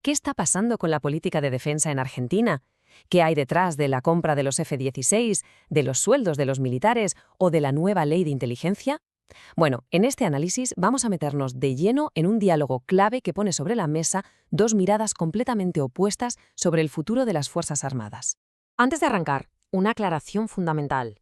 ¿Qué está pasando con la política de defensa en Argentina? ¿Qué hay detrás de la compra de los F-16, de los sueldos de los militares o de la nueva ley de inteligencia? Bueno, en este análisis vamos a meternos de lleno en un diálogo clave que pone sobre la mesa dos miradas completamente opuestas sobre el futuro de las Fuerzas Armadas. Antes de arrancar, una aclaración fundamental.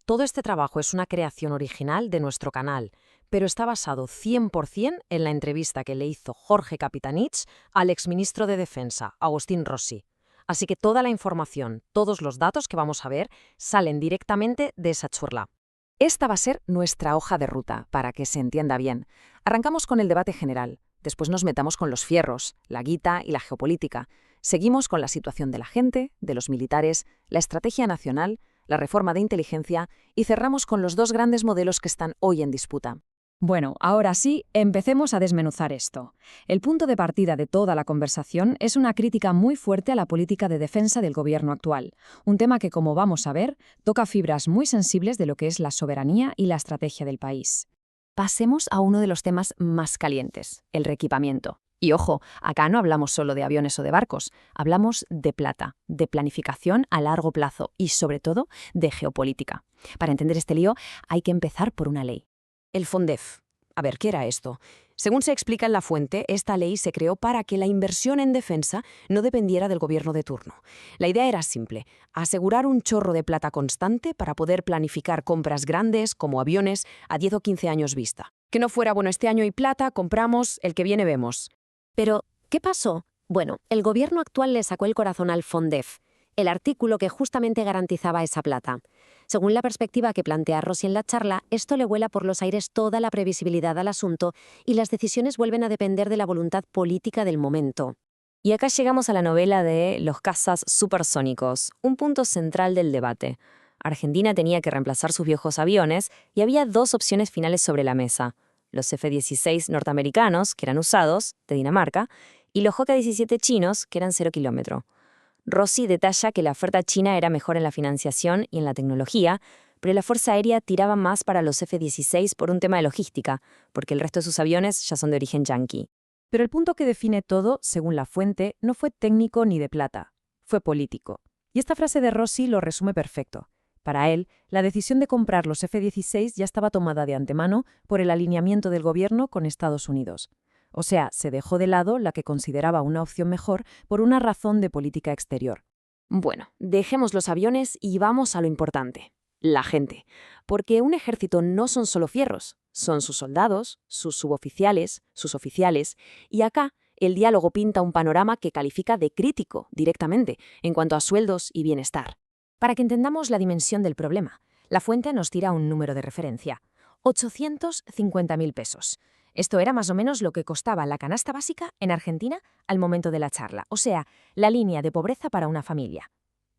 Todo este trabajo es una creación original de nuestro canal, pero está basado 100% en la entrevista que le hizo Jorge Capitanich al exministro de Defensa, Agustín Rossi. Así que toda la información, todos los datos que vamos a ver, salen directamente de esa charla. Esta va a ser nuestra hoja de ruta, para que se entienda bien. Arrancamos con el debate general, después nos metamos con los fierros, la guita y la geopolítica. Seguimos con la situación de la gente, de los militares, la estrategia nacional, la reforma de inteligencia y cerramos con los dos grandes modelos que están hoy en disputa. Bueno, ahora sí, empecemos a desmenuzar esto. El punto de partida de toda la conversación es una crítica muy fuerte a la política de defensa del gobierno actual, un tema que, como vamos a ver, toca fibras muy sensibles de lo que es la soberanía y la estrategia del país. Pasemos a uno de los temas más calientes, el reequipamiento. Y ojo, acá no hablamos solo de aviones o de barcos, hablamos de plata, de planificación a largo plazo y, sobre todo, de geopolítica. Para entender este lío, hay que empezar por una ley. El FONDEF. A ver, ¿qué era esto? Según se explica en la fuente, esta ley se creó para que la inversión en defensa no dependiera del gobierno de turno. La idea era simple: asegurar un chorro de plata constante para poder planificar compras grandes, como aviones, a 10 o 15 años vista. Que no fuera, bueno, este año hay plata, compramos, el que viene vemos. Pero, ¿qué pasó? Bueno, el gobierno actual le sacó el corazón al FONDEF, el artículo que justamente garantizaba esa plata. Según la perspectiva que plantea Rossi en la charla, esto le vuela por los aires toda la previsibilidad al asunto y las decisiones vuelven a depender de la voluntad política del momento. Y acá llegamos a la novela de los cazas supersónicos, un punto central del debate. Argentina tenía que reemplazar sus viejos aviones y había dos opciones finales sobre la mesa: los F-16 norteamericanos, que eran usados, de Dinamarca, y los Hawk 17 chinos, que eran 0 kilómetro. Rossi detalla que la oferta china era mejor en la financiación y en la tecnología, pero la Fuerza Aérea tiraba más para los F-16 por un tema de logística, porque el resto de sus aviones ya son de origen yanqui. Pero el punto que define todo, según la fuente, no fue técnico ni de plata, fue político. Y esta frase de Rossi lo resume perfecto. Para él, la decisión de comprar los F-16 ya estaba tomada de antemano por el alineamiento del gobierno con Estados Unidos. O sea, se dejó de lado la que consideraba una opción mejor por una razón de política exterior. Bueno, dejemos los aviones y vamos a lo importante: la gente. Porque un ejército no son solo fierros, son sus soldados, sus suboficiales, sus oficiales, y acá el diálogo pinta un panorama que califica de crítico directamente en cuanto a sueldos y bienestar. Para que entendamos la dimensión del problema, la fuente nos tira un número de referencia: 850.000 pesos. Esto era más o menos lo que costaba la canasta básica en Argentina al momento de la charla, o sea, la línea de pobreza para una familia.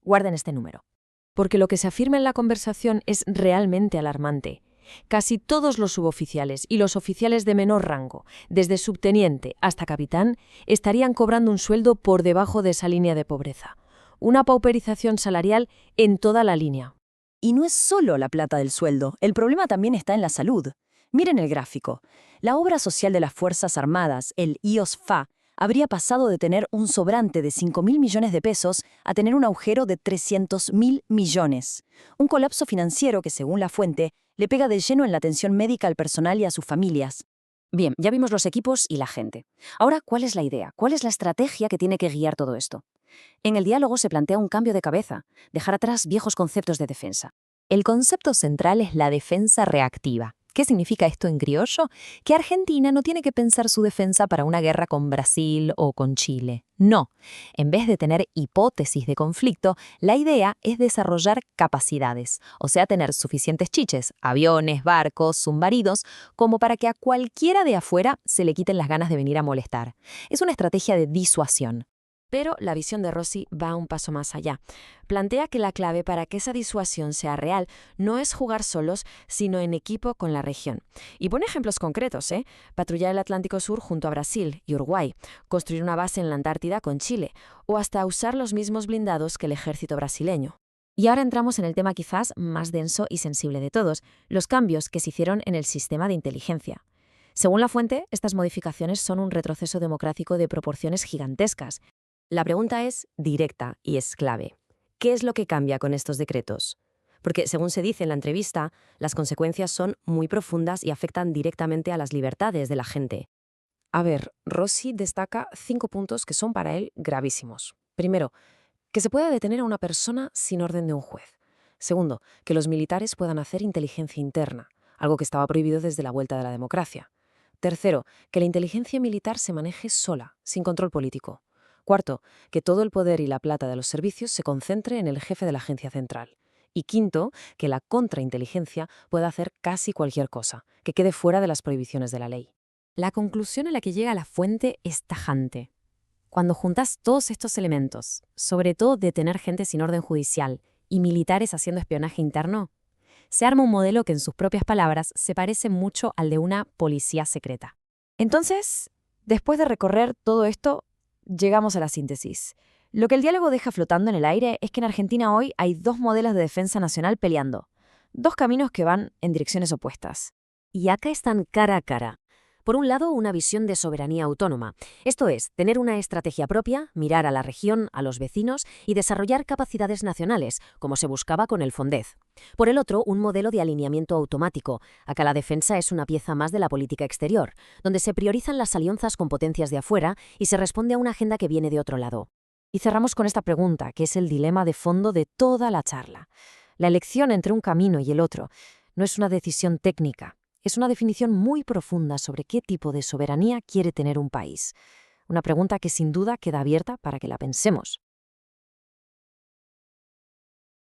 Guarden este número. Porque lo que se afirma en la conversación es realmente alarmante. Casi todos los suboficiales y los oficiales de menor rango, desde subteniente hasta capitán, estarían cobrando un sueldo por debajo de esa línea de pobreza. Una pauperización salarial en toda la línea. Y no es solo la plata del sueldo, el problema también está en la salud. Miren el gráfico. La obra social de las Fuerzas Armadas, el IOSFA, habría pasado de tener un sobrante de 5.000 millones de pesos a tener un agujero de 300.000 millones. Un colapso financiero que, según la fuente, le pega de lleno en la atención médica al personal y a sus familias. Bien, ya vimos los equipos y la gente. Ahora, ¿cuál es la idea? ¿Cuál es la estrategia que tiene que guiar todo esto? En el diálogo se plantea un cambio de cabeza, dejar atrás viejos conceptos de defensa. El concepto central es la defensa reactiva. ¿Qué significa esto en criollo? Que Argentina no tiene que pensar su defensa para una guerra con Brasil o con Chile. No. En vez de tener hipótesis de conflicto, la idea es desarrollar capacidades, o sea, tener suficientes chiches, aviones, barcos, submarinos, como para que a cualquiera de afuera se le quiten las ganas de venir a molestar. Es una estrategia de disuasión. Pero la visión de Rossi va un paso más allá. Plantea que la clave para que esa disuasión sea real no es jugar solos, sino en equipo con la región. Y pone ejemplos concretos, patrullar el Atlántico Sur junto a Brasil y Uruguay, construir una base en la Antártida con Chile, o hasta usar los mismos blindados que el ejército brasileño. Y ahora entramos en el tema quizás más denso y sensible de todos, los cambios que se hicieron en el sistema de inteligencia. Según la fuente, estas modificaciones son un retroceso democrático de proporciones gigantescas. La pregunta es directa y es clave. ¿Qué es lo que cambia con estos decretos? Porque, según se dice en la entrevista, las consecuencias son muy profundas y afectan directamente a las libertades de la gente. A ver, Rossi destaca 5 puntos que son para él gravísimos. Primero, que se pueda detener a una persona sin orden de un juez. Segundo, que los militares puedan hacer inteligencia interna, algo que estaba prohibido desde la vuelta de la democracia. Tercero, que la inteligencia militar se maneje sola, sin control político. Cuarto, que todo el poder y la plata de los servicios se concentre en el jefe de la agencia central. Y quinto, que la contrainteligencia pueda hacer casi cualquier cosa, que quede fuera de las prohibiciones de la ley. La conclusión a la que llega la fuente es tajante. Cuando juntas todos estos elementos, sobre todo detener gente sin orden judicial y militares haciendo espionaje interno, se arma un modelo que en sus propias palabras se parece mucho al de una policía secreta. Entonces, después de recorrer todo esto, llegamos a la síntesis. Lo que el diálogo deja flotando en el aire es que en Argentina hoy hay 2 modelos de defensa nacional peleando, 2 caminos que van en direcciones opuestas. Y acá están cara a cara. Por un lado, una visión de soberanía autónoma, esto es, tener una estrategia propia, mirar a la región, a los vecinos y desarrollar capacidades nacionales, como se buscaba con el Fondez. Por el otro, un modelo de alineamiento automático. Acá la defensa es una pieza más de la política exterior, donde se priorizan las alianzas con potencias de afuera y se responde a una agenda que viene de otro lado. Y cerramos con esta pregunta, que es el dilema de fondo de toda la charla. La elección entre un camino y el otro no es una decisión técnica. Es una definición muy profunda sobre qué tipo de soberanía quiere tener un país. Una pregunta que sin duda queda abierta para que la pensemos.